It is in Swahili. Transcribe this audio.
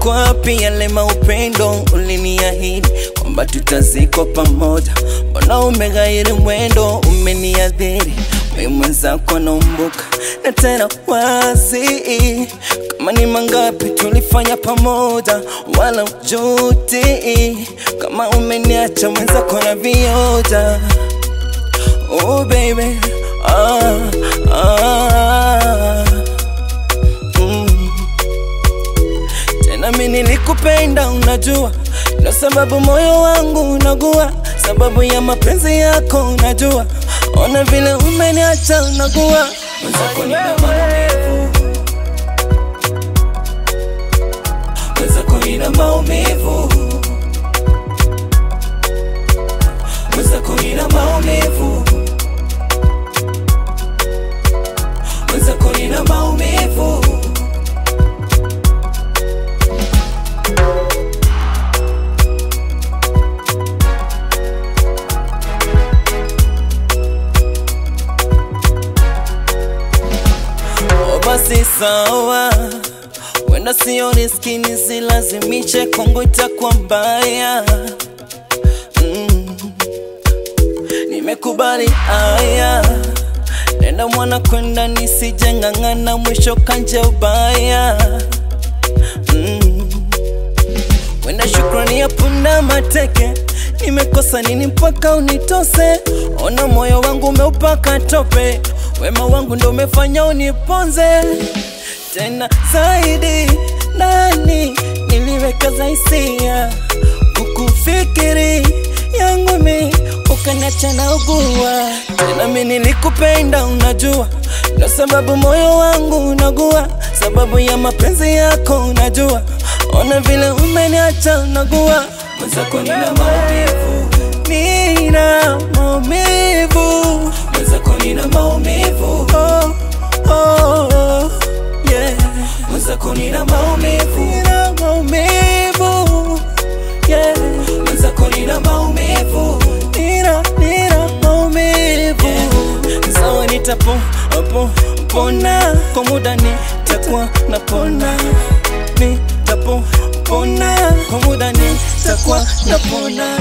yako wapi yale maupendo uliniahidi kwamba tutazikwa pamoja? Mbona umeghairi mwendo, umeniadhiri wewe mwenzako naumbuka na tena wazi. Kama ni mangapi tulifanya pamoja wala ujuti, kama umeniacha mwenzako na vioja. Oh baby, Tena mimi nilikupenda unajua, na sababu moyo wangu unagua, sababu ya mapenzi yako unajua. Ona vile umeniacha unagua. Mwenzako nina maumivu, mwenzako nina maumivu, mwenzako nina maumivu, mwenzako nina maumivu. Basi sawa, wenda sioni skini silazimishe Kongo itakuwa mbaya. Nimekubali haya, nenda mwana kwenda nisijengangana mwisho kanje ubaya. Wenda shukrani ya punda mateke, nimekosa nini mpaka unitose? Ona moyo wangu umeupaka tope, wema wangu ndo umefanya uniponze. Tena zaidi nani niliweka za hisia, kukufikiri yangu mi ukaniacha na ugua. Tena mimi nilikupenda unajua, na sababu moyo wangu unagua, sababu ya mapenzi yako unajua. Ona vile umeniacha unagua. Mwenzako nina maumivu, nina maumivu, mwenzako nina maumivu, yeah. Mwenzako nina maumivu, nina maumivu, yeah. Mwenzako nina maumivu, nina maumivu, yeah. Sawa nitapona kwa muda, nitakuwa napona, nitapona kwa muda, nitakuwa napona.